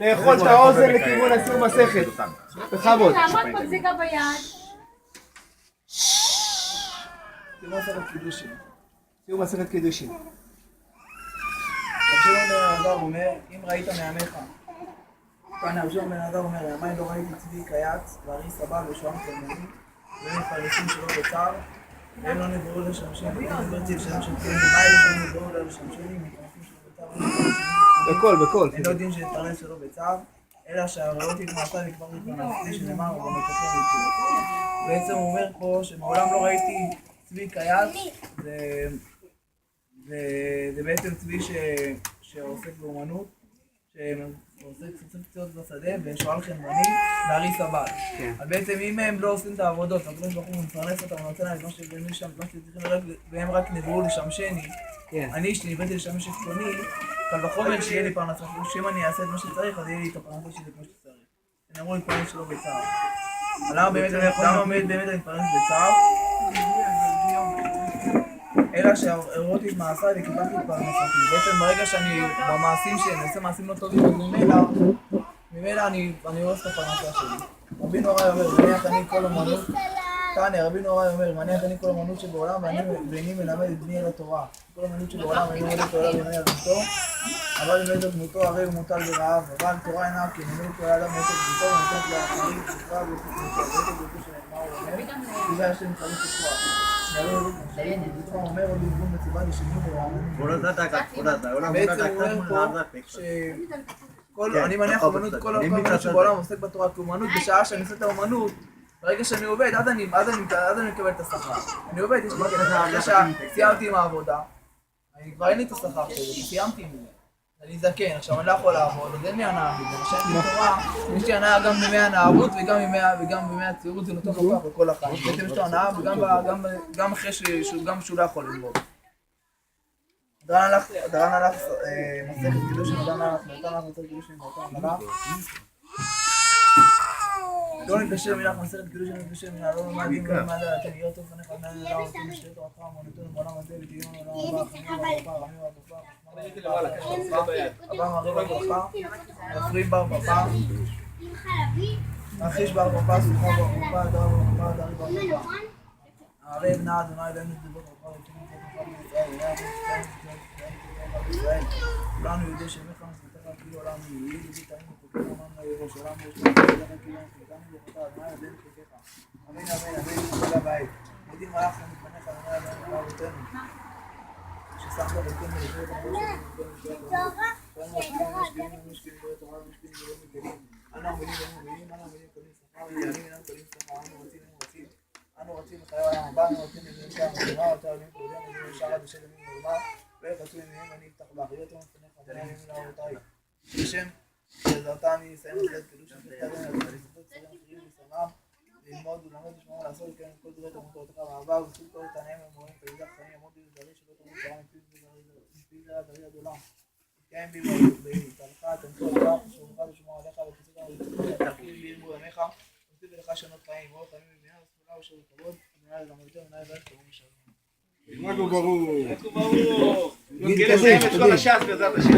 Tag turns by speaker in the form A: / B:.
A: לאכול את האוזן לכיוון אסור מסכת. בכבוד.
B: תעמוד מגזיקה ביד.
A: תראו מסכת קידושין. תראו מסכת קידושין.
C: רב שמעון בן אלעזר אומר, אם ראית מעמך. כאן רב שמעון בן אלעזר אומר, ימיי לא ראיתי צבי קייץ, וארי סבא ושוהם תלמודי, והם מפרנסים שלא בצער, והם לא נבראו לשמשני, והם נברתי לשם שתהיה, מה יש לנו נבראו לשמשני, מפרנסים שלא בצער,
A: בקול.
C: אין לא דין שתפרנס שלא בצער, אלא שהראיתי את מעשה וכבר התפרנסתי שנאמר, ובמקטים איתי. בעצם הוא אומר פה שמעולם לא ראיתי צבי קייץ, זה בעצם צבי שעוסק באומנות, שעוסק קצת בשדה ושואל חנווני וארי סבל. אז בעצם אם הם לא עושים את העבודות, הקדוש ברוך הוא מפרנס אותם ונותן להם מה שצריכים לראות, והם רק נבראו לשמשני, אני שנבראתי לשמש את קוני, קל וחומר שיהיה לי פרנסה, שאם אני אעשה את מה שצריך אז יהיה לי את הפרנסה שלי כמו שצריך. אני אמור להתפרנס שלא בצער. למה באמת אני מתפרנס בצער? אלא שהראיתי את מעשיי וקיבלתי את פרנסתי. בעצם ברגע שאני במעשים שלי, אני עושה מעשים לא טובים, אז ממילא אני הורס את הפרנסה שלי. רבי נוראי אומר, מניח אני כל אמנות, תענה, רבי נוראי אומר, מניח אני כל אמנות שבעולם ואיני מלמד את בני אל התורה. כל אמנות שבעולם ואיני מלמד את העולם ואיני אדמתו, אבל אם לא דמותו הרי הוא מוטל ברעב, אבל תורה אינה כי נמלת כל האדם מוטל דמותו ונותנת לאחרים תקרא ואיכות דמותו. ואיכות דמותו שנאמר הוא אומר, כי זה השם צריך לקרוא. חיים בביטחון אומר עוד ארגון בציבה לשינוי ורעננים. בעצם הוא אומר פה אני מניח אומנות כל אומנות שבעולם עוסק בתורה כאומנות, בשעה שאני עושה את האומנות, ברגע שאני עובד, אז אני מקבל את השכר. אני עובד, יש לי כסף, סיימתי עם העבודה, אני כבר אין לי את השכר שלי, סיימתי עם זה. אני זקן, עכשיו אני לא יכול לעבוד, אז אין לי הנאה מזה, כשאין לי תורה, יש לי הנאה גם בימי הנערות וגם בימי הצעירות, זה נותן לו כוח בכל החיים. בעצם יש לו הנאה וגם אחרי שהוא לא יכול ללמוד. דרן הלך מסכת קידושין, נתן הלך מסכת קידושין, נתן הלך. לא נתקשר מילך מסכת קידושין, נתקשר מילך, לא למדים, לא למד על התן, יהיה טוב פניך, נהיה נדע אותי משתה תורתך, אמונתנו בעולם הזה, ותהיו לנו לעולם הבא, חמיו והברכה, רמיו והברכה, הבא מעריב הברכה, מפרים בר ברכה, מחיש בר ברכה, סוכה בר ברכה, דר ברכה, דרי בר ברכה. הערב נע אדוני אלוהינו דבר ברכה, ותהיו בישראל, כולנו יודעי שמך מסתתך כאילו עולם יהודי, ותהיינו חוקר אמן לירוש עולם ושלום, ותהיינו כאילו חלקנו ברכה, אדוני ידינו חלקך. אמן אמן אמן כל הבית. מודים מלאכנו מפניך אדוני אדוני לאבותינו. ששמת בתים ולפני את המדור שלנו כולנו משקיעים דברי תורה ומשקיעים דברי מקלים. אנו עמלים קולים שכר, יעלים אינם קולים שכר, אנו רצים לחיי העולם הבא, אנו רוצים לבנות שער מדירה, אותה עולים קודם, לבנות שער עד אשר ימים נורמה, וחצו ימיהם ואני אפתח באחריות ומפניך, אדוני ימים לאבותיי. בשם שעזרתה אני אסיים את זה קידוש שפתח אדוני אדוני לספות צרים אחרים ושמם, ללמוד ולמד לשמור לעשות וכן את כל דברי תמותותיך בעבר, וסוד כל תעניהם ומורים תלידך חיים ימות בזרי שלא תמות תורה מפי זרי דרי עד עולם. תתקיים בי בהתהלך, תמתו עליך, שומרך ושמור עליך וכיסות תחקיר לי ירבו ימיך, ותוסיף לך שנות חיים, ואור חיים ובנייה וסגולה ושר וכבוד, אדוני למדתו ונאי ברך תבוא משלום.
A: ברוך.
D: נסיים את כל הש"ס בעזרת השם.